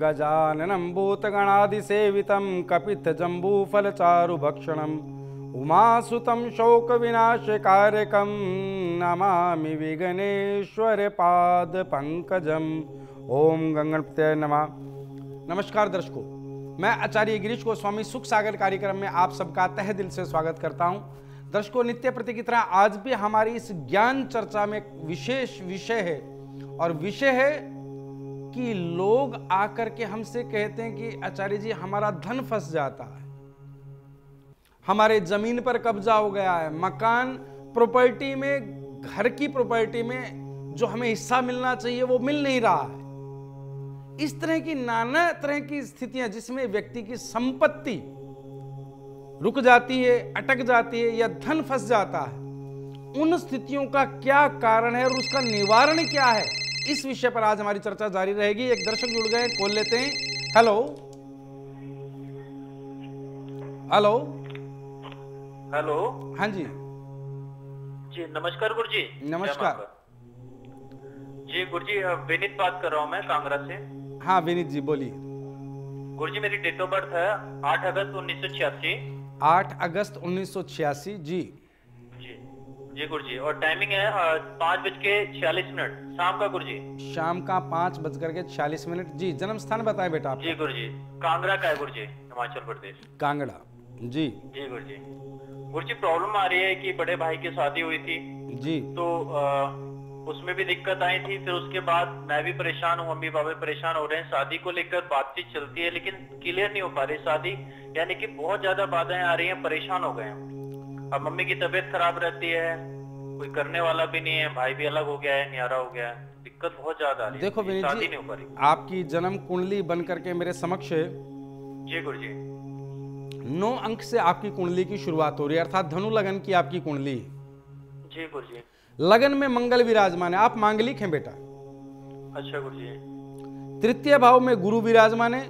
गजाननं भूतगणादिसेवितं कपित्थजम्बूफलचारुभक्षणम् उमासुतं शोकविनाशकारकं नमामि विघ्नेश्वरपादपङ्कजम्। ओम गंगणपतये नमः। नमस्कार दर्शकों, मैं आचार्य गिरीश गोस्वामी सुख सागर कार्यक्रम में आप सबका तहे दिल से स्वागत करता हूं। दर्शकों, नित्य प्रति की तरह आज भी हमारी इस ज्ञान चर्चा में एक विशेष विषय है, और विषय है कि लोग आकर के हमसे कहते हैं कि आचार्य जी हमारा धन फंस जाता है, हमारे जमीन पर कब्जा हो गया है, मकान प्रॉपर्टी में, घर की प्रॉपर्टी में जो हमें हिस्सा मिलना चाहिए वो मिल नहीं रहा है। इस तरह की नाना तरह की स्थितियां जिसमें व्यक्ति की संपत्ति रुक जाती है, अटक जाती है या धन फंस जाता है, उन स्थितियों का क्या कारण है और उसका निवारण क्या है, इस विषय पर आज हमारी चर्चा जारी रहेगी। एक दर्शक जुड़ गए, खोल लेते हैं। Hello hello hello. हाँ जी जी नमस्कार गुरु जी। नमस्कार जी गुरु जी, विनीत बात कर रहा हूँ मैं कांगड़ा से। हाँ विनीत जी बोलिए। गुरु जी मेरी डेट ऑफ बर्थ है 8 अगस्त 1986। 8 अगस्त 1986 जी। जी गुरु जी, और टाइमिंग है 5:46 शाम का गुरु जी। शाम का 5:46 जी। जन्म स्थान बताएं बेटा आप। जी गुरु जी, कांगड़ा का है गुरु जी, हिमाचल प्रदेश। कांगड़ा जी। जी गुरु जी। गुरु जी प्रॉब्लम आ रही है कि बड़े भाई की शादी हुई थी जी, तो उसमें भी दिक्कत आई थी। फिर उसके बाद मैं भी परेशान हूँ, मम्मी पापा परेशान हो रहे हैं। शादी को लेकर बातचीत चलती है लेकिन क्लियर नहीं हो पा रही शादी, यानी कि बहुत ज्यादा बाधाएं आ रही हैं, परेशान हो गए हैं। अब मम्मी की तबीयत खराब रहती है, कोई करने वाला भी नहीं है, भाई भी अलग हो गया है, न्यारा हो गया है, दिक्कत बहुत ज्यादा आ रही है। देखो विनीत शादी जी, नहीं हो पा रही। आपकी जन्म कुंडली बन करके मेरे समक्ष है। जी गुरु जी। 9 अंक से आपकी कुंडली की शुरुआत हो रही है, अर्थात धनु लगन की आपकी कुंडली। जी गुरु जी। लगन में मंगल विराजमान है, आप मांगलिक हैं बेटा। अच्छा गुरु जी। तृतीय भाव में गुरु विराजमान है,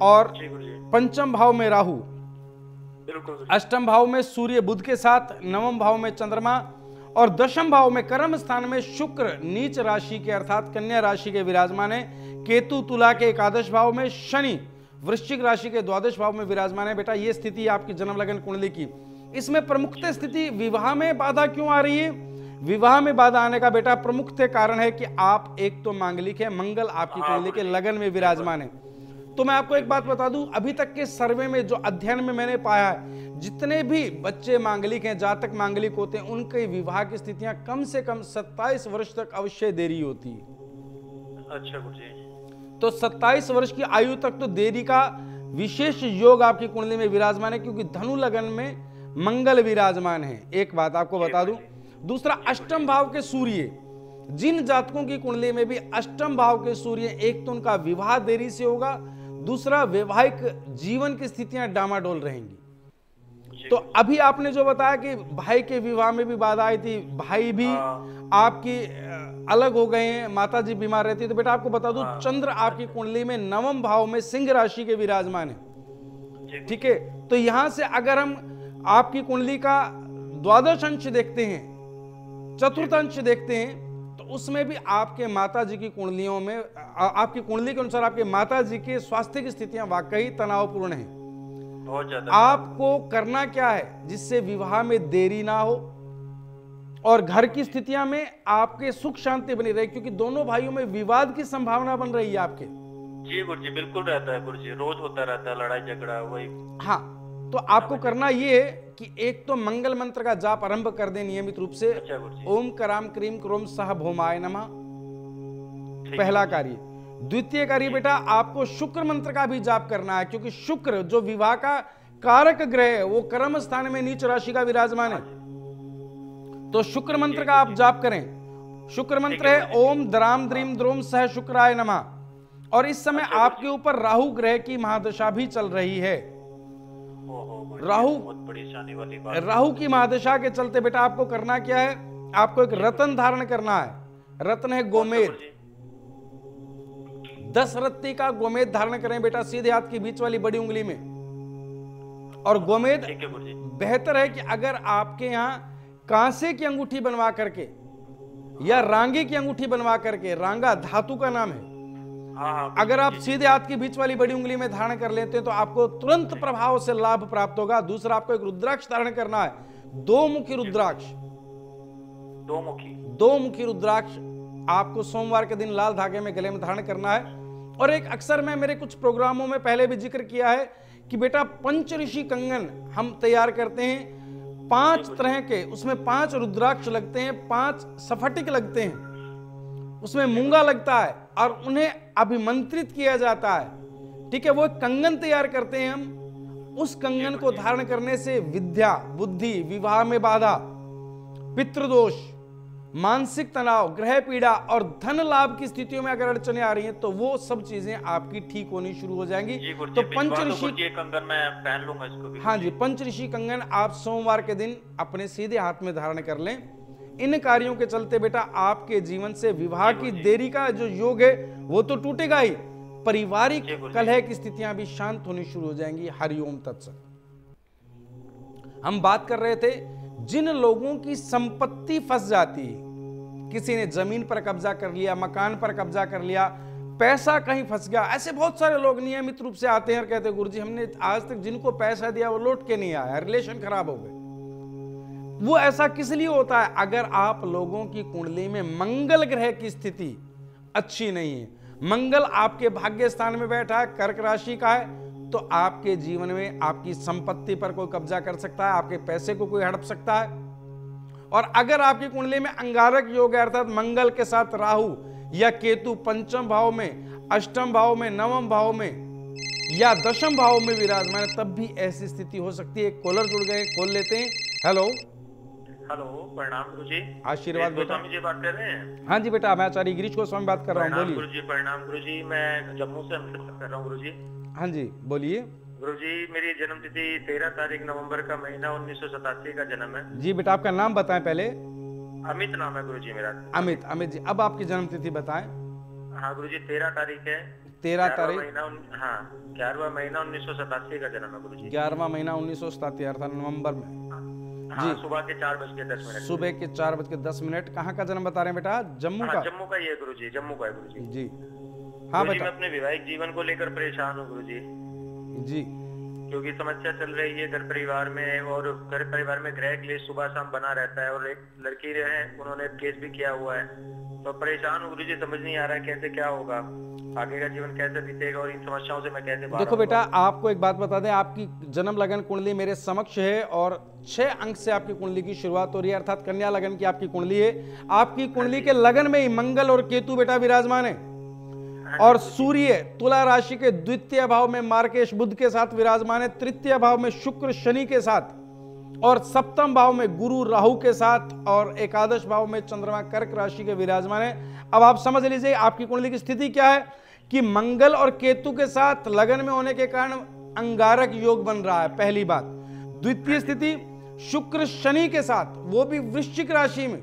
और जी गुरु जी। पंचम भाव में राहु, बिल्कुल गुरु जी। अष्टम भाव में सूर्य बुध के साथ, नवम भाव में चंद्रमा, और दशम भाव में कर्म स्थान में शुक्र नीच राशि के अर्थात कन्या राशि के विराजमान है। केतु तुला के एकादश भाव में, शनि वृश्चिक राशि के द्वादश भाव में विराजमान है। बेटा ये स्थिति आपकी जन्म लगन कुंडली की। इसमें प्रमुखतः स्थिति विवाह में बाधा क्यों आ रही है? विवाह में बाधा आने का बेटा प्रमुखतः कारण है कि आप एक तो मांगलिक है, मंगल आपकी कुंडली के लगन में विराजमान है। तो मैं आपको एक बात बता दूं, अभी तक के सर्वे में जो अध्ययन में मैंने पाया है, जितने भी बच्चे मांगलिक हैं, जातक मांगलिक होते हैं, उनके विवाह की स्थितियां कम से कम 27 वर्ष तक अवश्य देरी होती है। अच्छा गुरु जी। तो 27 वर्ष की आयु तक तो देरी का विशेष योग आपकी कुंडली में विराजमान है, क्योंकि धनु लगन में मंगल विराजमान है। एक बात आपको बता दूं। दूसरा, अष्टम भाव के सूर्य, जिन जातकों की कुंडली में भी अष्टम भाव के सूर्य, एक तो उनका विवाह देरी से होगा, दूसरा वैवाहिक जीवन की स्थितियां डामाडोल रहेंगी। तो अभी आपने जो बताया कि भाई के विवाह में भी बाधा आई थी, भाई भी आपकी अलग हो गए हैं, माता जी बीमार रहती है, तो बेटा आपको बता दूं चंद्र आपकी कुंडली में नवम भाव में सिंह राशि के विराजमान है। ठीक है, तो यहां से अगर हम आपकी कुंडली का द्वादश अंश देखते हैं, चतुर्थ अंश देखते हैं, तो उसमें भी आपके माता जी की कुंडलियों में, आपकी कुंडली के अनुसार आपके माता जी के स्वास्थ्य की स्थितियां वाकई तनावपूर्ण हैं। बहुत ज्यादा। आपको करना क्या है जिससे विवाह में देरी ना हो और घर की स्थितियां में आपके सुख शांति बनी रहे, क्योंकि दोनों भाइयों में विवाद की संभावना बन रही है आपके। जी गुरु जी, बिल्कुल रहता है गुरु जी, रोज होता रहता है लड़ाई झगड़ा वही। हाँ, तो आपको करना ये है कि एक तो मंगल मंत्र का जाप आरंभ कर दें नियमित रूप से। अच्छा गुरु जी। ओम कराम क्रीम क्रोम सह भौमाय नमः, पहला कार्य। द्वितीय कार्य बेटा आपको शुक्र मंत्र का भी जाप करना है, क्योंकि शुक्र जो विवाह का कारक ग्रह है वो कर्म स्थान में नीच राशि का विराजमान है। तो शुक्र मंत्र का आप जाप करें। शुक्र मंत्र है ओम द्राम द्रीम द्रोम सह शुक्राय नमः। और इस समय आपके ऊपर राहु ग्रह की महादशा भी चल रही है। राहु, बहुत परेशानी वाली बात। राहु की महादशा के चलते बेटा आपको करना क्या है, आपको एक रत्न धारण करना है। रत्न है गोमेद। 10 रत्ती का गोमेद धारण करें बेटा, सीधे हाथ की बीच वाली बड़ी उंगली में। और गोमेद बेहतर है कि अगर आपके यहां कांसे की अंगूठी बनवा करके या रांगे की अंगूठी बनवा करके, रांगा धातु का नाम है, हाँ हाँ अगर आप सीधे हाथ की बीच वाली बड़ी उंगली में धारण कर लेते हैं तो आपको तुरंत प्रभाव से लाभ प्राप्त होगा। दूसरा, आपको एक रुद्राक्ष धारण करना है, दो मुखी रुद्राक्ष। दो मुखी रुद्राक्ष आपको सोमवार के दिन लाल धागे में गले में धारण करना है। और एक अक्सर मैं मेरे कुछ प्रोग्रामों में पहले भी जिक्र किया है कि बेटा पंच ऋषि कंगन हम तैयार करते हैं 5 तरह के, उसमें 5 रुद्राक्ष लगते हैं, 5 स्फटिक लगते हैं, उसमें मूंगा लगता है और उन्हें अभिमंत्रित किया जाता है। ठीक है, वो कंगन तैयार करते हैं हम। उस कंगन को धारण करने से विद्या, बुद्धि, विवाह में बाधा, पितृदोष, मानसिक तनाव, ग्रह पीड़ा और धन लाभ की स्थितियों में अगर अड़चने आ रही हैं तो वो सब चीजें आपकी ठीक होनी शुरू हो जाएंगी। तो पंचऋषि कंगन मैं पहन लूंगा इसको भी। हाँ जी, पंचऋषि कंगन आप सोमवार के दिन अपने सीधे हाथ में धारण कर लें। इन कार्यों के चलते बेटा आपके जीवन से विवाह की देरी का जो योग है वो तो टूटेगा ही, पारिवारिक कलह की स्थितियां भी शांत होनी शुरू हो जाएंगी। हरिओम तत्सत। हम बात कर रहे थे जिन लोगों की संपत्ति फंस जाती है, किसी ने जमीन पर कब्जा कर लिया, मकान पर कब्जा कर लिया, पैसा कहीं फंस गया, ऐसे बहुत सारे लोग नियमित रूप से आते हैं और कहते हैं गुरुजी हमने आज तक जिनको पैसा दिया वो लौट के नहीं आया, रिलेशन खराब हो गए। वो ऐसा किस लिए होता है? अगर आप लोगों की कुंडली में मंगल ग्रह की स्थिति अच्छी नहीं है, मंगल आपके भाग्य स्थान में बैठा है, कर्क राशि का है, तो आपके जीवन में आपकी संपत्ति पर कोई कब्जा कर सकता है, आपके पैसे को कोई हड़प सकता है। और अगर आपकी कुंडली में अंगारक योग है अर्थात मंगल के साथ राहु या केतु पंचम भाव में, अष्टम भाव में, नवम भाव में या दशम भाव में विराजमान, तब भी ऐसी स्थिति हो सकती है। कॉलर जुड़ गए, खोल लेते हैं। हेलो हेलो, प्रणाम गुरुजी। आशीर्वाद बेटा। गोस्वामी जी बात कर रहे हैं? हाँ जी बेटा, मैं आचार्य गिरीश गोस्वामी बात कर रहा हूँ, बोलिए। गुरुजी प्रणाम गुरुजी, मैं जम्मू से कर रहा हूँ गुरुजी। हाँ जी बोलिए। गुरुजी मेरी जन्म तिथि 13 तारीख नवंबर का महीना 1987 का जन्म है। जी बेटा, आपका नाम बताएं पहले। अमित नाम है गुरुजी मेरा। अमित। अमित जी, अब आपकी जन्म तिथि बताएं। हाँ गुरुजी 13 तारीख है। 13 तारीख, हाँ 11वां महीना 1987 का जन्म है गुरुजी। 11वां महीना 1987 अर्थात नवंबर में। हाँ, सुबह के 4:10। सुबह के 4:10। कहाँ का जन्म बता रहे हैं बेटा? जम्मू का? जम्मू का ही है गुरुजी, जम्मू का है गुरुजी। जी हाँ बेटा। मैं अपने वैवाहिक जीवन को लेकर परेशान हूँ गुरुजी जी, क्योंकि समस्या चल रही है घर परिवार में, और घर परिवार में गृह क्लेश सुबह शाम बना रहता है, और एक लड़की है उन्होंने केस भी किया हुआ है, तो परेशान हूँ गुरुजी, समझ नहीं आ रहा है कैसे क्या होगा, आगे का जीवन कैसे बीतेगा और इन समस्याओं से मैं कैसे बाहर। देखो बेटा, आपको एक बात बता दें, आपकी जन्म लगन कुंडली मेरे समक्ष है और 6 अंक से आपकी कुंडली की शुरुआत हो रही है, अर्थात कन्या लगन की आपकी कुंडली है। आपकी कुंडली के लगन में ही मंगल और केतु बेटा विराजमान है, और सूर्य तुला राशि के द्वितीय भाव में मार्केश बुध के साथ विराजमान है, तृतीय भाव में शुक्र शनि के साथ, और सप्तम भाव में गुरु राहु के साथ, और एकादश भाव में चंद्रमा कर्क राशि के विराजमान है। अब आप समझ लीजिए आपकी कुंडली की स्थिति क्या है कि मंगल और केतु के साथ लगन में होने के कारण अंगारक योग बन रहा है, पहली बात। द्वितीय स्थिति शुक्र शनि के साथ, वो भी वृश्चिक राशि में,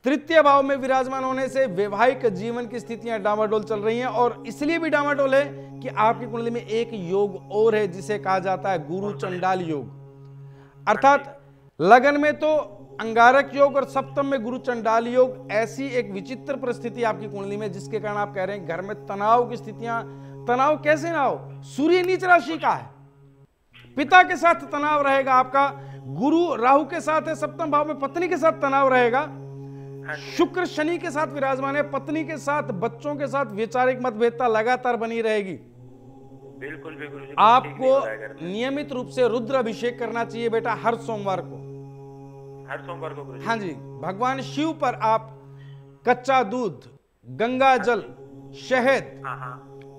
तृतीय भाव में विराजमान होने से वैवाहिक जीवन की स्थितियां डामाडोल चल रही हैं, और इसलिए भी डामाडोल है कि आपकी कुंडली में एक योग और है जिसे कहा जाता है गुरु चंडाल योग, अर्थात लगन में तो अंगारक योग और सप्तम में गुरु चंडाल योग। ऐसी एक विचित्र परिस्थिति आपकी कुंडली में जिसके कारण आप कह रहे हैं घर में तनाव की स्थितियां। तनाव कैसे ना हो? सूर्य नीच राशि का है, पिता के साथ तनाव रहेगा आपका, गुरु राहु के साथ है सप्तम भाव में, पत्नी के साथ तनाव रहेगा, शुक्र शनि के साथ विराजमान है, पत्नी के साथ, बच्चों के साथ वैचारिक मतभेदता लगातार बनी रहेगी। बिल्कुल भी आपको नियमित रूप से रुद्र अभिषेक करना चाहिए बेटा, हर सोमवार को। हर सोमवार को? हाँ जी, भगवान शिव पर आप कच्चा दूध, गंगा जल, शहद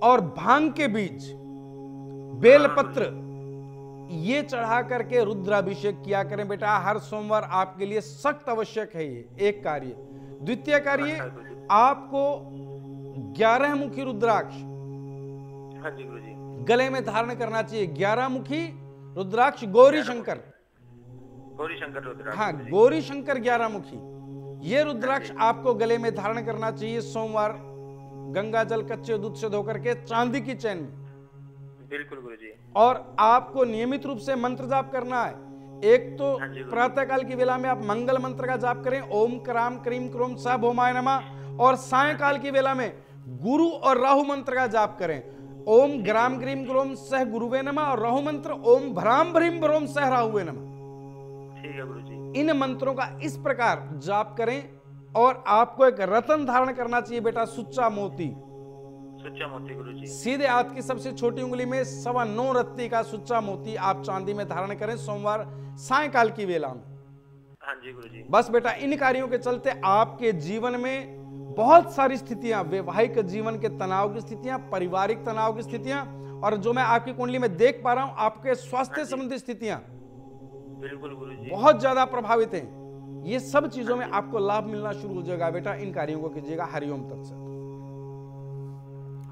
और भांग के बीज, बेलपत्र ये चढ़ा करके रुद्राभिषेक किया करें बेटा, हर सोमवार आपके लिए सख्त आवश्यक है ये एक कार्य। द्वितीय कार्य, आपको 11 मुखी रुद्राक्ष गले में धारण करना चाहिए। 11 मुखी रुद्राक्ष, गौरी शंकर रुद्राक्ष। हाँ, गौरी शंकर 11 मुखी, ये रुद्राक्ष आपको गले में धारण करना चाहिए सोमवार, गंगा जल कच्चे दूध से धोकर के, चांदी की चैन में। बिल्कुल गुरुजी। और आपको नियमित रूप से मंत्र जाप करना है। एक तो प्रातः काल की वेला में आप मंगल मंत्र का जाप करें, ओम क्राम क्रीम क्रोम स भौमाय नमः, और सायंकाल की वेला में गुरु और राहु मंत्र का जाप करें। ओम ग्राम ग्रीम ग्रोम सह गुरुवे नमः और राहु मंत्र ओम भ्राम भ्रीम भ्रोम सह राहुवे नमः। ठीक है गुरुजी। इन मंत्रों का इस प्रकार जाप करें और आपको एक रतन धारण करना चाहिए बेटा, सुच्चा मोती। सुच्चा मोती गुरुजी। सीधे हाथ की सबसे छोटी उंगली में 9.25 रत्ती का सुच्चा मोती आप चांदी में धारण करें सोमवार सायंकाल की वेला में। हाँ जी गुरुजी। बस बेटा इन कार्यों के चलते आपके जीवन में बहुत सारी स्थितियां, वैवाहिक जीवन के तनाव की स्थितियां, पारिवारिक तनाव की स्थितियां और जो मैं आपकी कुंडली में देख पा रहा हूं आपके स्वास्थ्य संबंधी स्थितियां बिल्कुल गुरुजी बहुत ज्यादा प्रभावित हैं। ये सब चीजों में आपको लाभ मिलना शुरू हो जाएगा बेटा। इन कार्यों को कीजिएगा। हरिओम तत्सत।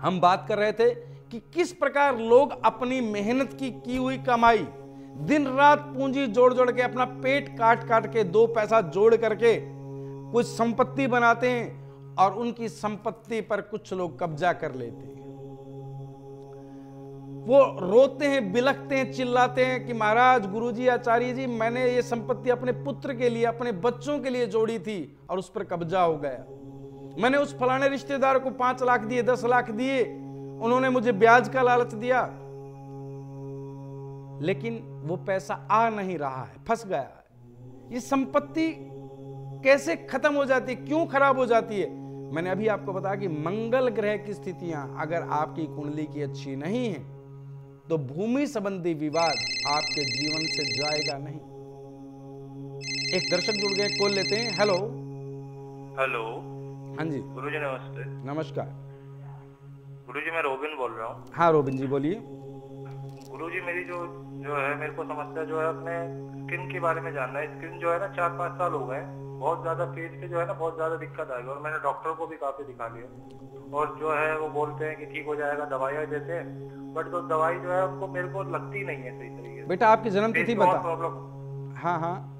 हम बात कर रहे थे कि किस प्रकार लोग अपनी मेहनत की हुई कमाई दिन रात पूंजी जोड़ जोड़ के अपना पेट काट काट के 2 पैसा जोड़ करके कुछ संपत्ति बनाते हैं और उनकी संपत्ति पर कुछ लोग कब्जा कर लेते हैं। वो रोते हैं, बिलखते हैं, चिल्लाते हैं कि महाराज, गुरुजी, आचार्य जी, मैंने ये संपत्ति अपने पुत्र के लिए, अपने बच्चों के लिए जोड़ी थी और उस पर कब्जा हो गया। मैंने उस फलाने रिश्तेदार को 5 लाख दिए, 10 लाख दिए, उन्होंने मुझे ब्याज का लालच दिया, लेकिन वो पैसा आ नहीं रहा है, फंस गया है। ये संपत्ति कैसे खत्म हो जाती है, क्यों खराब हो जाती है? मैंने अभी आपको बताया कि मंगल ग्रह की स्थितियां अगर आपकी कुंडली की अच्छी नहीं है तो भूमि संबंधी विवाद आपके जीवन से जाएगा नहीं। एक दर्शक जुड़ गए, कॉल लेते हैं। हेलो। हेलो। हाँ जी गुरुजी नमस्ते। नमस्कार गुरुजी, मैं रोबिन बोल रहा हूँ। हाँ रोबिन जी बोलिए। गुरुजी, मेरी जो है मेरे को समस्या जो है अपने स्किन के बारे में जानना है। स्किन जो है ना 4-5 साल हो गए, बहुत ज्यादा फेस पे जो है ना बहुत ज्यादा दिक्कत आ गई और मैंने डॉक्टर को भी काफी दिखा लिया और जो है वो बोलते हैं कि ठीक हो जाएगा, दवाइयाँ देते हैं, बट जो दवाई जो है उनको मेरे को लगती नहीं है सही तरीके से। बेटा आपकी जन्म तिथि बता। प्रॉब्लम। हाँ हाँ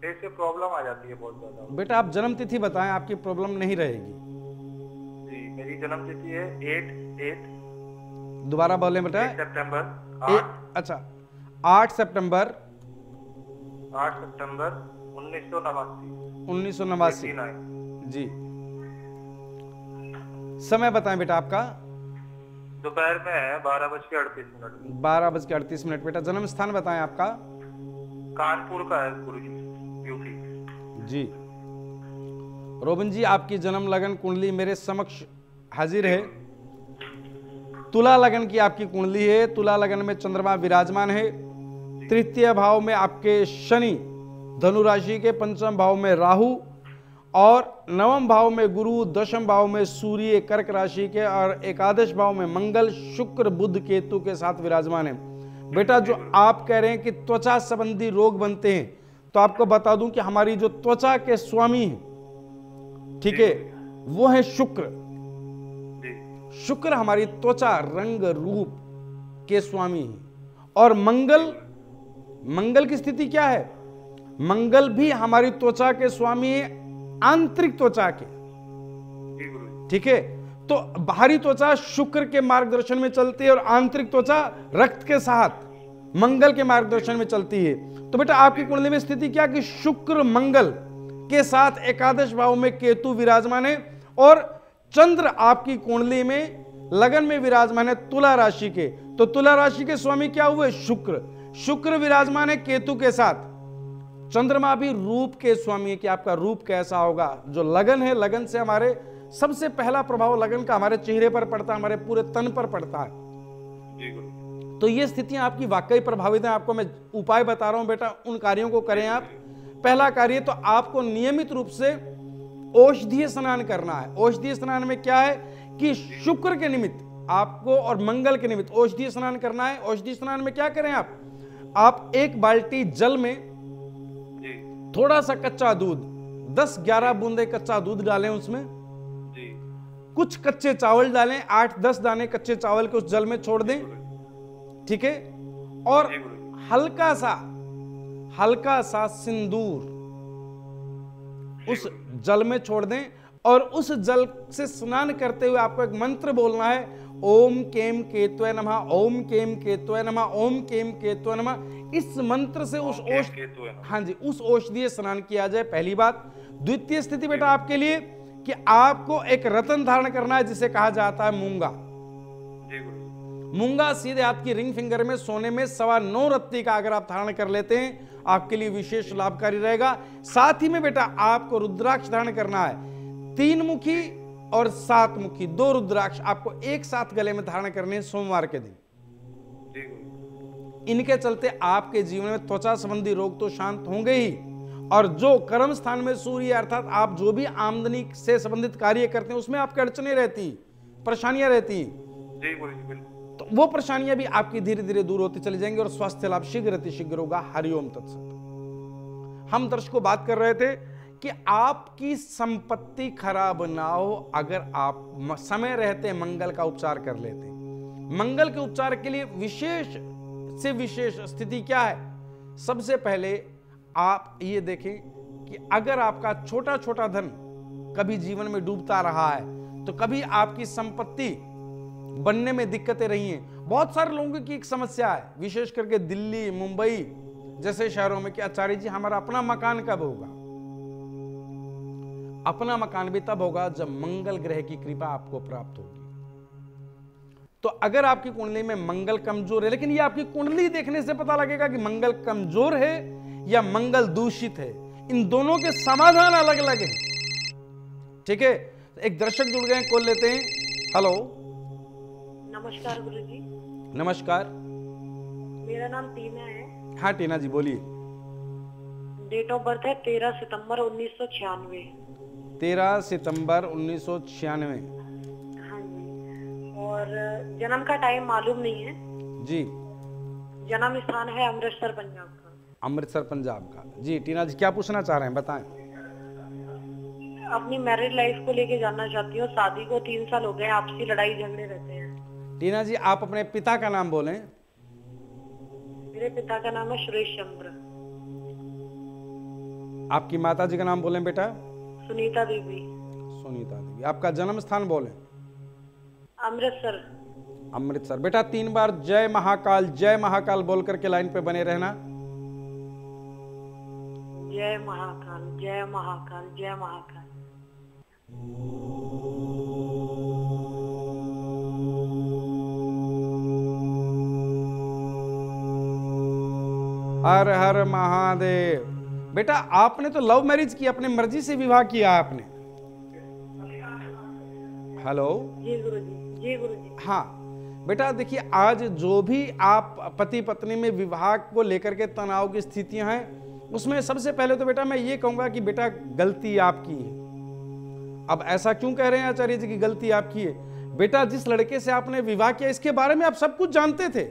फेस से प्रॉब्लम आ जाती है बहुत ज्यादा। बेटा आप जन्म तिथि बताएं, आपकी प्रॉब्लम नहीं रहेगी। जी, मेरी जन्म तिथि है 8 दोबारा बोलें बेटा। सितंबर। अच्छा 8 सितंबर 1989 जी। समय बताएं बेटा आपका। दोपहर में है 12:38। 12:38। बेटा जन्म स्थान बताएं आपका। कानपुर का है गुरुजी, यूपी। जी रोबिन जी, आपकी जन्म लगन कुंडली मेरे समक्ष हाजिर है। तुला लगन की आपकी कुंडली है। तुला लगन में चंद्रमा विराजमान है। तृतीय भाव में आपके शनि, धनु राशि के पंचम भाव में राहु और नवम भाव में गुरु, दशम भाव में सूर्य कर्क राशि के और एकादश भाव में मंगल, शुक्र, बुध, केतु के साथ विराजमान है। बेटा जो आप कह रहे हैं कि त्वचा संबंधी रोग बनते हैं, तो आपको बता दूं कि हमारी जो त्वचा के स्वामी हैं, ठीक है, वो है शुक्र। शुक्र हमारी त्वचा रंग रूप के स्वामी हैं और मंगल की स्थिति क्या है? मंगल भी हमारी त्वचा के स्वामी है, आंतरिक त्वचा के। ठीक है, तो बाहरी त्वचा शुक्र के मार्गदर्शन में चलती है और आंतरिक त्वचा रक्त के साथ मंगल के मार्गदर्शन में चलती है। तो बेटा आपकी कुंडली में स्थिति क्या कि शुक्र मंगल के साथ एकादश भाव में केतु विराजमान है और चंद्र आपकी कुंडली में लगन में विराजमान है तुला राशि के। तो तुला राशि के स्वामी क्या हुए? शुक्र विराजमान है केतु के साथ। चंद्रमा भी रूप के स्वामी है कि आपका रूप कैसा होगा। जो लगन है, लगन से हमारे सबसे पहला प्रभाव लगन का हमारे चेहरे पर पड़ता है, हमारे पूरे तन पर पड़ता है। तो ये स्थितियां आपकी वाकई प्रभावित हैं। आपको मैं उपाय बता रहा हूं बेटा, उन कार्यों को करें आप। पहला कार्य तो आपको नियमित रूप से औषधीय स्नान करना है। औषधीय स्नान में क्या है कि शुक्र के निमित्त आपको और मंगल के निमित्त औषधीय स्नान करना है। औषधीय स्नान में क्या करें आप 1 बाल्टी जल में थोड़ा सा कच्चा दूध, 10-11 बूंदे कच्चा दूध डालें, उसमें कुछ कच्चे चावल डालें, 8-10 दाने कच्चे चावल के उस जल में छोड़ दें। ठीक है, और हल्का सा सिंदूर उस जल में छोड़ दें और उस जल से स्नान करते हुए आपको एक मंत्र बोलना है, ओम केम केतवे नमः, ओम केम केतवे नमः, ओम केम केतवे नमः। इस मंत्र से उस औषधीय स्नान किया जाए। पहली बात। द्वितीय स्थिति बेटा आपके लिए कि आपको एक रत्न धारण करना है जिसे कहा जाता है मूंगा। जी गुरु। मूंगा सीधे आपकी रिंग फिंगर में सोने में 9.25 रत्ती का अगर आप धारण कर लेते हैं आपके लिए विशेष लाभकारी रहेगा। साथ ही में बेटा आपको रुद्राक्ष धारण करना है, 3 मुखी और 7 मुखी 2 रुद्राक्ष आपको एक साथ गले में धारण करने हैं सोमवार के दिन। जी गुरु। इनके चलते आपके जीवन में त्वचा संबंधी रोग तो शांत होंगे ही, और जो कर्म स्थान में सूर्य अर्थात आप जो भी आमदनी से संबंधित कार्य करते हैं उसमें आपकी अड़चने रहती, परेशानियां रहती, जी गुरु जी बिल्कुल। तो वो परेशानियां भी आपकी धीरे धीरे दूर होती चली जाएंगी और स्वास्थ्य लाभ शीघ्र अतिशीघ्र होगा। हरिओम तत्सत। हम दर्शकों बात कर रहे थे कि आपकी संपत्ति खराब ना हो अगर आप समय रहते मंगल का उपचार कर लेते। मंगल के उपचार के लिए विशेष से विशेष स्थिति क्या है? सबसे पहले आप ये देखें कि अगर आपका छोटा छोटा धन कभी जीवन में डूबता रहा है तो कभी आपकी संपत्ति बनने में दिक्कतें रही हैं। बहुत सारे लोगों की एक समस्या है, विशेष करके दिल्ली मुंबई जैसे शहरों में कि आचार्य जी हमारा अपना मकान कब होगा? अपना मकान भी तब होगा जब मंगल ग्रह की कृपा आपको प्राप्त होगी। तो अगर आपकी कुंडली में मंगल कमजोर है, लेकिन ये आपकी कुंडली देखने से पता लगेगा कि मंगल कमजोर है या मंगल दूषित है, इन दोनों के समाधान अलग अलग हैं। ठीक है, एक दर्शक जुड़ गए, कॉल लेते हैं। हेलो, नमस्कार गुरुजी। नमस्कार, मेरा नाम टीना है। हाँ टीना जी बोलिए। डेट ऑफ बर्थ है 13 सितंबर 1996। 13 सितंबर 1996। हाँ जी। और जन्म का टाइम मालूम नहीं है जी। जन्म स्थान है अमृतसर पंजाब का। अमृतसर पंजाब का। जी टीना जी क्या पूछना चाह रहे हैं, बताएं। अपनी मैरिड लाइफ को लेके जानना चाहती हूँ। शादी को 3 साल हो गए, आपसी लड़ाई झगड़े रहते हैं। टीना जी आप अपने पिता का नाम बोलें। मेरे पिता का नाम है सुरेश चंद्र। आपकी माता जी का नाम बोलें बेटा। सुनीता देवी। सुनीता देवी। आपका जन्म स्थान बोलें। अमृतसर। अमृतसर। बेटा 3 बार जय महाकाल बोल करके लाइन पे बने रहना। जय महाकाल जय महाकाल जय महाकाल। हर हर महादेव। बेटा आपने तो लव मैरिज की, अपने मर्जी से विवाह किया आपने। हेलो। जी गुरुजी। जी गुरुजी। हाँ बेटा देखिए, आज जो भी आप पति पत्नी में विवाह को लेकर के तनाव की स्थितियां हैं उसमें सबसे पहले तो बेटा मैं ये कहूंगा कि बेटा गलती आपकी है। अब ऐसा क्यों कह रहे हैं आचार्य जी की गलती आपकी है? बेटा जिस लड़के से आपने विवाह किया इसके बारे में आप सब कुछ जानते थे।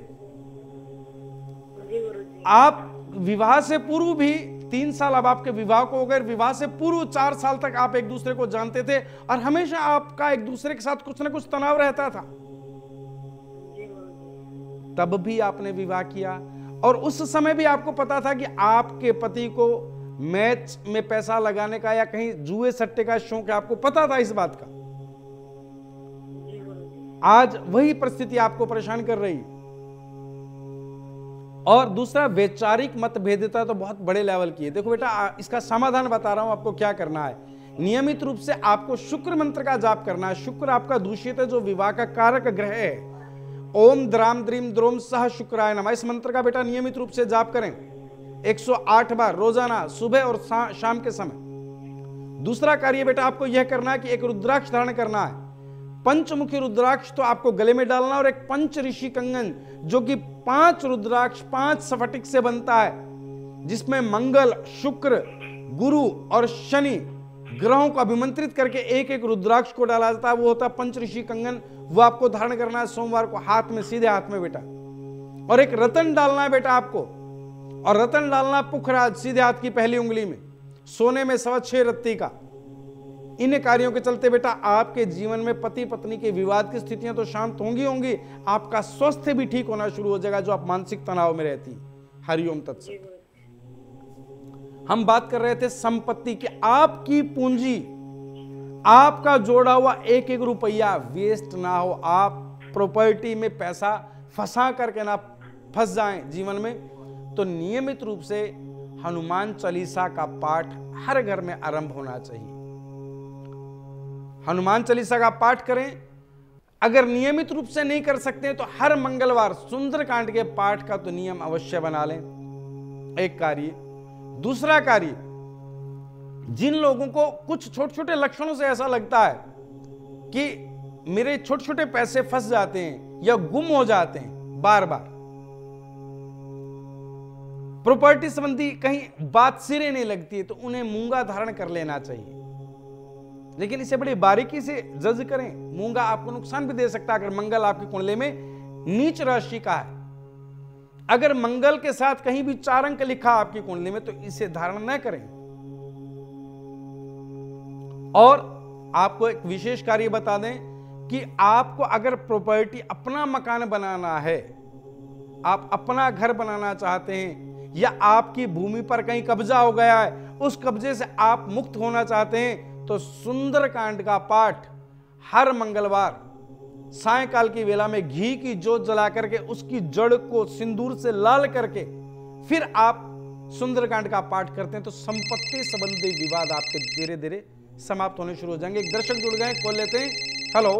आप विवाह से पूर्व भी 3 साल अब आपके विवाह को हो गए, विवाह से पूर्व 4 साल तक आप एक दूसरे को जानते थे और हमेशा आपका एक दूसरे के साथ कुछ ना कुछ तनाव रहता था। तब भी आपने विवाह किया और उस समय भी आपको पता था कि आपके पति को मैच में पैसा लगाने का या कहीं जुए सट्टे का शौक है, आपको पता था इस बात का। आज वही परिस्थिति आपको परेशान कर रही। और दूसरा वैचारिक मतभेदता तो बहुत बड़े लेवल की है। देखो बेटा इसका समाधान बता रहा हूं आपको क्या करना है। नियमित रूप से आपको शुक्र मंत्र का जाप करना है। शुक्र आपका दूषित है जो विवाह का कारक ग्रह है। ओम द्राम द्रीम द्रोम सह शुक्राय नमः, इस मंत्र का बेटा नियमित रूप से जाप करें 108 बार रोजाना, सुबह और शाम के समय। दूसरा कार्य बेटा आपको यह करना है कि एक रुद्राक्ष धारण करना है। पंचमुखी रुद्राक्ष तो आपको गले में डालना और एक पंच ऋषि कंगन जो कि 5 रुद्राक्ष 5 स्फटिक से बनता है, जिसमें मंगल, शुक्र, गुरु और शनि ग्रहों को अभिमंत्रित करके एक एक रुद्राक्ष को डाला जाता है। वो होता है पंच ऋषि कंगन। वो आपको धारण करना है सोमवार को हाथ में, सीधे हाथ में बेटा। और एक रतन डालना है बेटा आपको, और रतन डालना पुखराज सीधे हाथ की पहली उंगली में, सोने में 6.25 रत्ती का। इन कार्यों के चलते बेटा आपके जीवन में पति पत्नी के विवाद की स्थितियां तो शांत होंगी, आपका स्वास्थ्य भी ठीक होना शुरू हो जाएगा जो आप मानसिक तनाव में रहती। हरिओम तत्सत। हम बात कर रहे थे संपत्ति की। आपकी पूंजी, आपका जोड़ा हुआ एक एक रुपया वेस्ट ना हो। आप प्रॉपर्टी में पैसा फंसा करके ना फंस जाएं जीवन में। तो नियमित रूप से हनुमान चालीसा का पाठ हर घर में आरंभ होना चाहिए। हनुमान चालीसा का पाठ करें। अगर नियमित रूप से नहीं कर सकते हैं तो हर मंगलवार सुंदरकांड के पाठ का तो नियम अवश्य बना लें, एक कार्य। दूसरा कार्य, जिन लोगों को कुछ छोटे छोटे लक्षणों से ऐसा लगता है कि मेरे छोटे छोटे पैसे फंस जाते हैं या गुम हो जाते हैं बार बार, प्रॉपर्टी संबंधी कहीं बात सिरे नहीं लगती है, तो उन्हें मूंगा धारण कर लेना चाहिए। लेकिन इसे बड़ी बारीकी से जज करें। मूंगा आपको नुकसान भी दे सकता है अगर मंगल आपकी कुंडली में नीच राशि का है। अगर मंगल के साथ कहीं भी 4 अंक लिखा आपकी कुंडली में तो इसे धारण न करें। और आपको एक विशेष कार्य बता दें कि आपको अगर प्रॉपर्टी अपना मकान बनाना है, आप अपना घर बनाना चाहते हैं, या आपकी भूमि पर कहीं कब्जा हो गया है, उस कब्जे से आप मुक्त होना चाहते हैं, तो सुंदरकांड का पाठ हर मंगलवार सायंकाल की वेला में घी की जोत जला करके उसकी जड़ को सिंदूर से लाल करके फिर आप सुंदरकांड का पाठ करते हैं तो संपत्ति संबंधी विवाद आपके धीरे धीरे समाप्त होने शुरू हो जाएंगे। एक दर्शक जुड़ गए, कॉल लेते हैं। हेलो,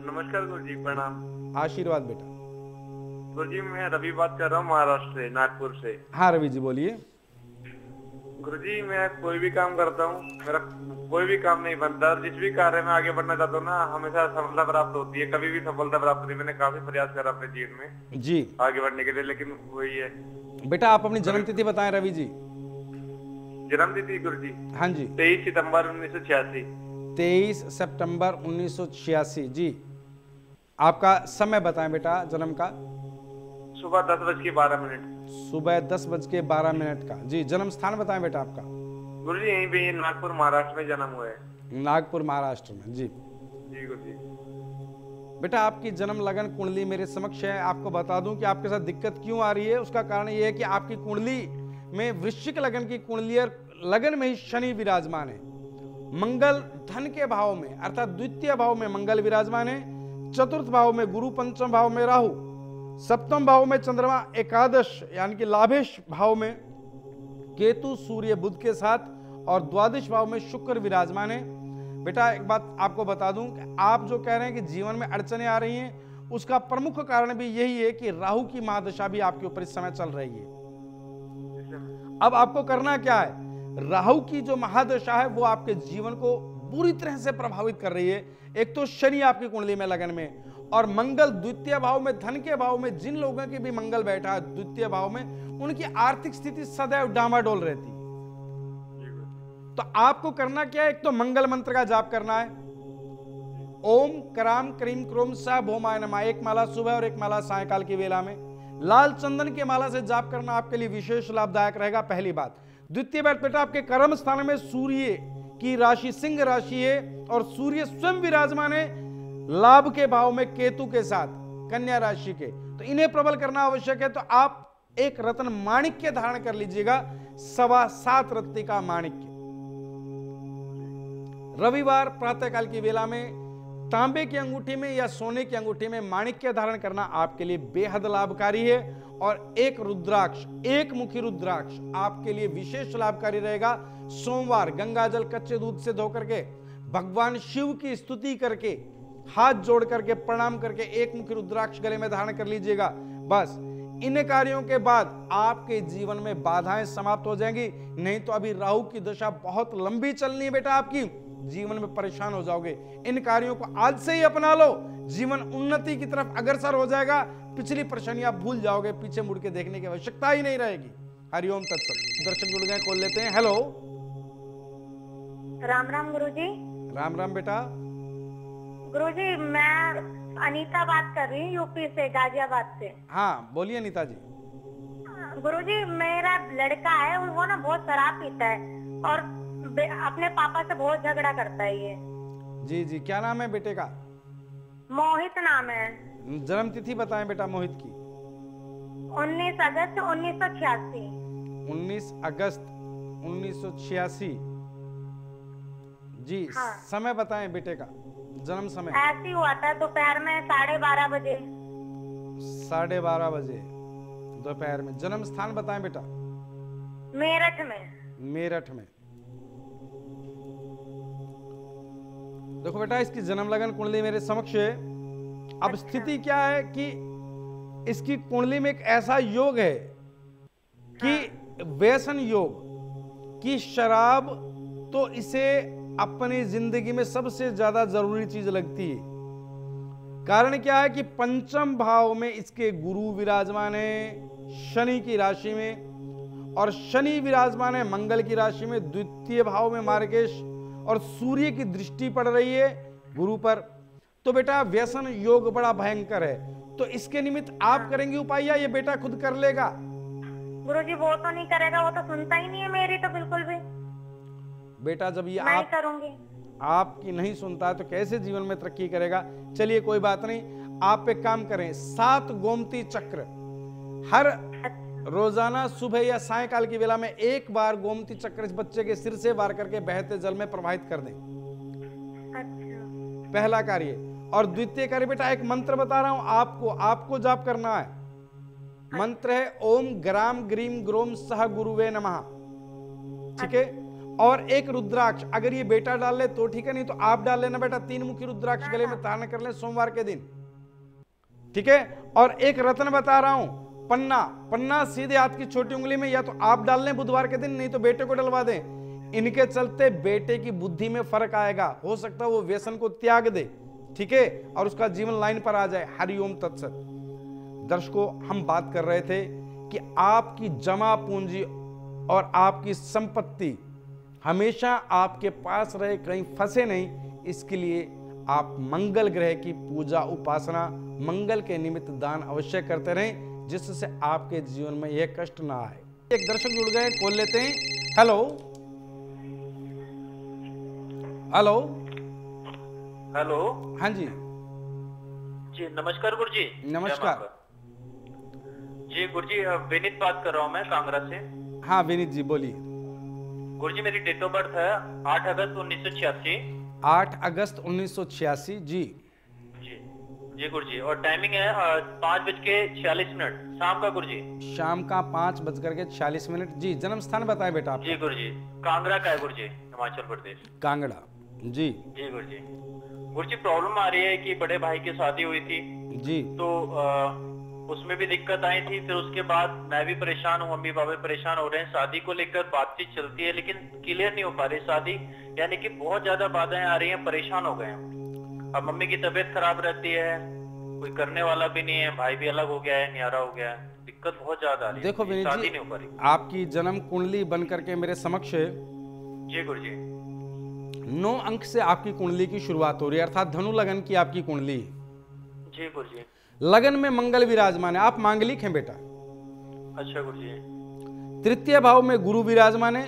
नमस्कार गुरुजी, प्रणाम। आशीर्वाद बेटा। गुरुजी मैं रवि बात कर रहा हूँ, महाराष्ट्र से, नागपुर से। हाँ रवि जी बोलिए। गुरुजी मैं कोई भी काम करता हूँ, मेरा कोई भी काम नहीं बनता, और जिस भी कार्य में आगे बढ़ना चाहता हूँ ना, हमेशा सफलता प्राप्त होती है, कभी भी सफलता प्राप्त नहीं। मैंने काफी प्रयास करा अपने जीवन में जी आगे बढ़ने के लिए, लेकिन वही है। बेटा आप अपनी जन्म तिथि बताएं रवि जी। जन्म तिथि गुरुजी? हाँ जी, 23 सितंबर 1986। 23 सितंबर 1986 जी। आपका समय बताएं बेटा जन्म का। सुबह 10:12। सुबह 10:12 का जी। जन्म स्थान बताएं बेटा आपका। गुरुजी यहीं पे, ये नागपुर महाराष्ट्र में जन्म हुआ है। नागपुर महाराष्ट्र में जी। जी गुरुजी। बेटा आपकी जन्म लगन कुंडली मेरे समक्ष है। आपको बता दूं कि आपके साथ दिक्कत क्यों आ रही है। उसका कारण यह है कि आपकी कुंडली में वृश्चिक लगन की कुंडली और लगन में ही शनि विराजमान है। मंगल धन के भाव में अर्थात द्वितीय भाव में मंगल विराजमान है, चतुर्थ भाव में गुरु, पंचम भाव में राहु, सप्तम भाव में चंद्रमा, एकादश यानी कि लाभेश भाव में केतु, सूर्य, बुध के साथ, और द्वादश भाव में शुक्र विराजमान है। बेटा एक बात आपको बता दूं कि आप जो कह रहे हैं कि जीवन में अड़चने आ रही हैं, उसका प्रमुख कारण भी यही है कि राहु की महादशा भी आपके ऊपर इस समय चल रही है। अब आपको करना क्या है, राहु की जो महादशा है वो आपके जीवन को बुरी तरह से प्रभावित कर रही है। एक तो शनि आपकी कुंडली में लगन में, और मंगल द्वितीय भाव में, धन के भाव में जिन लोगों के भी मंगल बैठा है द्वितीय भाव में, उनकी आर्थिक स्थिति सदैव डामाडोल रहती है। तो आपको करना क्या है, एक तो मंगल मंत्र का जाप करना है। ओम कराम करीम क्रोम सा भौमाय नमः, एक माला सुबह और एक माला सायंकाल की वेला में लाल चंदन की माला से जाप करना आपके लिए विशेष लाभदायक रहेगा, पहली बात। द्वितीय बात बेटा, आपके कर्म स्थान में सूर्य की राशि सिंह राशि है, और सूर्य स्वयं विराजमान है लाभ के भाव में केतु के साथ कन्या राशि के, तो इन्हें प्रबल करना आवश्यक है। तो आप एक रत्न माणिक्य धारण कर लीजिएगा, 7.25 रत्ती का माणिक्य। रविवार प्रातःकाल की वेला में तांबे की अंगूठी में या सोने की अंगूठी में माणिक्य धारण करना आपके लिए बेहद लाभकारी है। और एक रुद्राक्ष, एक मुखी रुद्राक्ष आपके लिए विशेष लाभकारी रहेगा। सोमवार गंगा जल कच्चे दूध से धो करके भगवान शिव की स्तुति करके हाथ जोड़ करके प्रणाम करके एक मुखी रुद्राक्ष गले में धारण कर लीजिएगा। बस इन कार्यों के बाद आपके जीवन में बाधाएं समाप्त हो जाएंगी। नहीं तो अभी राहु की दशा बहुत लंबी चलनी है बेटा, आपकी जीवन में परेशान हो जाओगे। इन कार्यों को आज से ही अपना लो, जीवन उन्नति की तरफ अग्रसर हो जाएगा। पिछली परेशानियां भूल जाओगे, पीछे मुड़ के देखने की आवश्यकता ही नहीं रहेगी। हरिओम तत्सत। दर्शक जुड़ गए, कॉल लेते हैं। हेलो, राम राम गुरुजी। राम राम बेटा। गुरुजी मैं अनीता बात कर रही हूँ, यूपी से, गाजियाबाद से। हाँ बोलिए अनीता जी। गुरुजी मेरा लड़का है, वो ना बहुत शराब पीता है और अपने पापा से बहुत झगड़ा करता है ये। जी जी, क्या नाम है बेटे का? मोहित नाम है। जन्म तिथि बताएं बेटा मोहित की। 19 अगस्त 1986। 19 अगस्त 1986 जी। हाँ। समय बताएं बेटे का, जन्म समय। ऐसे ही हुआ था दोपहर में 12:30 बजे। 12:30 बजे दोपहर में। जन्म स्थान बताएं बेटा। मेरठ में। मेरठ में। देखो बेटा, इसकी जन्म लगन कुंडली मेरे समक्ष है। अब स्थिति क्या है कि इसकी कुंडली में एक ऐसा योग है कि व्यसन योग कि शराब तो इसे अपनी जिंदगी में सबसे ज्यादा जरूरी चीज लगती है। कारण क्या है कि पंचम भाव में इसके गुरु विराजमान है शनि की राशि में, और शनि विराजमान है मंगल की राशि में, द्वितीय भाव में मार्गेश, और सूर्य की दृष्टि पड़ रही है गुरु पर। तो बेटा व्यसन योग बड़ा भयंकर है। तो इसके निमित्त आप करेंगे उपाय या ये बेटा खुद कर लेगा? गुरुजी वो तो नहीं करेगा, वो तो सुनता ही नहीं है मेरी तो बिल्कुल भी। बेटा जब ये मैं ही आप करूंगी। आपकी नहीं सुनता है तो कैसे जीवन में तरक्की करेगा? चलिए कोई बात नहीं, आप एक काम करें, 7 गोमती चक्र हर रोजाना सुबह या सायकाल की वेला में एक बार गोमती चक्र इस बच्चे के सिर से वार करके बहते जल में प्रवाहित कर दें। अच्छा। पहला कार्य। और द्वितीय कार्य बेटा एक मंत्र बता रहा हूं आपको जाप करना है। मंत्र है ओम ग्राम ग्रीम ग्रोम सह गुरुवे नमः। ठीक है? और एक रुद्राक्ष, अगर ये बेटा डाल ले तो ठीक है, नहीं तो आप डाल लेना बेटा। 3 मुखी रुद्राक्ष गले में धारण कर ले सोमवार के दिन। ठीक है? और एक रत्न बता रहा हूं, पन्ना सीधे हाथ की छोटी उंगली में, या तो आप डाल लें बुधवार के दिन, नहीं तो बेटे को डलवा दें। इनके चलते बेटे की बुद्धि में फर्क आएगा, हो सकता है वो व्यसन को त्याग दे। ठीक है? और उसका जीवन लाइन पर आ जाए। हरिओम तत्सत। दर्शकों, हम बात कर रहे थे कि आपकी जमा पूंजी और आपकी संपत्ति हमेशा आपके पास रहे, कहीं फंसे नहीं। इसके लिए आप मंगल ग्रह की पूजा उपासना, मंगल के निमित्त दान अवश्य करते रहें, जिससे आपके जीवन में यह कष्ट ना आए। एक दर्शक जुड़ गए, कॉल लेते हैं। Hello hello hello. हाँ जी जी नमस्कार गुरुजी। नमस्कार जी गुरुजी, विनीत बात कर रहा हूँ मैं कांगड़ा से। हाँ विनीत जी बोलिए। गुरुजी मेरी डेट ऑफ बर्थ है 8 अगस्त 1986। 8 अगस्त 1986। जी जी गुरुजी, और टाइमिंग है 5:46 शाम का गुरुजी। शाम का 5:46। जी जन्म स्थान बताएं बेटा आप। जी गुरुजी, कांगड़ा का है गुरुजी, हिमाचल प्रदेश। कांगड़ा। जी जी गुरुजी। गुरुजी प्रॉब्लम आ रही है कि बड़े भाई की शादी हुई थी जी, तो उसमें भी दिक्कत आई थी। फिर उसके बाद मैं भी परेशान हूँ, मम्मी पापा परेशान हो रहे हैं। शादी को लेकर बातचीत चलती है लेकिन क्लियर नहीं हो पा रही शादी, यानी कि बहुत ज्यादा बाधाएं आ रही हैं, परेशान हो गए हैं। अब मम्मी की तबीयत खराब रहती है, कोई करने वाला भी नहीं है, भाई भी अलग हो गया है, न्यारा हो गया है, दिक्कत बहुत ज्यादा आ रही है। देखो विनीत शादी जी, नहीं हो पा रही। आपकी जन्म कुंडली बन करके मेरे समक्ष है। जी गुरुजी। 9 अंक से आपकी कुंडली की शुरुआत हो रही है, अर्थात धनु लगन की आपकी कुंडली। जी गुरुजी। लगन में मंगल विराजमान है, आप मांगलिक हैं बेटा। अच्छा गुरुजी। तृतीय भाव में गुरु विराजमान है,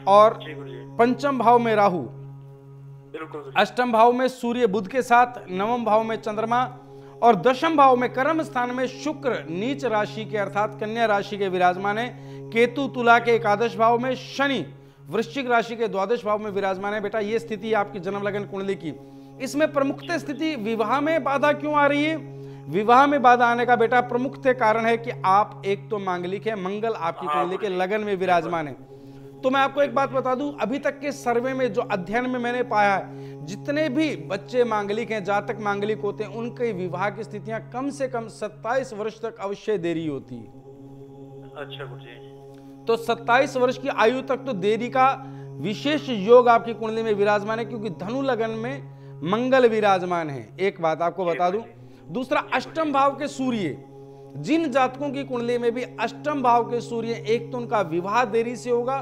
और जी गुरुजी। पंचम भाव में राहु, बिल्कुल गुरुजी। अष्टम भाव में सूर्य बुध के साथ, नवम भाव में चंद्रमा, और दशम भाव में कर्म स्थान में शुक्र नीच राशि के अर्थात कन्या राशि के विराजमान है। केतु तुला के एकादश भाव में, शनि वृश्चिक राशि के द्वादश भाव में विराजमान है। बेटा ये स्थिति आपकी जन्म लगन कुंडली की। इसमें प्रमुखतः स्थिति विवाह में बाधा क्यों आ रही है? विवाह में बाधा आने का बेटा प्रमुखतः कारण है कि आप एक तो मांगलिक है, मंगल आपकी कुंडली के लगन में विराजमान है। तो मैं आपको एक बात बता दूं, अभी तक के सर्वे में जो अध्ययन में मैंने पाया है, जितने भी बच्चे मांगलिक हैं, जातक मांगलिक होते हैं, उनके विवाह की स्थितियां कम से कम 27 वर्ष तक अवश्य देरी होती है। अच्छा गुरुजी। तो 27 वर्ष की आयु तक तो देरी का विशेष योग आपकी कुंडली में विराजमान है, क्योंकि धनु लगन में मंगल विराजमान है। एक बात आपको बता दूं। दूसरा, अष्टम भाव के सूर्य, जिन जातकों की कुंडली में भी अष्टम भाव के सूर्य, एक तो उनका विवाह देरी से होगा,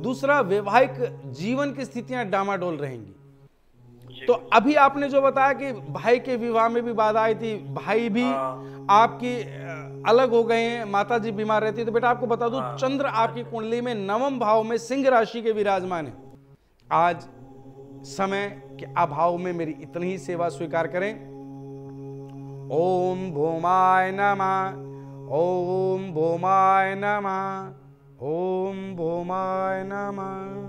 दूसरा वैवाहिक जीवन की स्थितियां डामाडोल रहेंगी। तो अभी आपने जो बताया कि भाई के विवाह में भी बाधा आई थी, भाई भी आपकी अलग हो गए हैं, माता जी बीमार रहती है, तो बेटा आपको बता दूं चंद्र आपकी कुंडली में नवम भाव में सिंह राशि के विराजमान है। आज समय के अभाव में मेरी इतनी ही सेवा स्वीकार करें। ओम भौमाय नमः, ओम भौमाय नमः, ओम भौमाय नमः।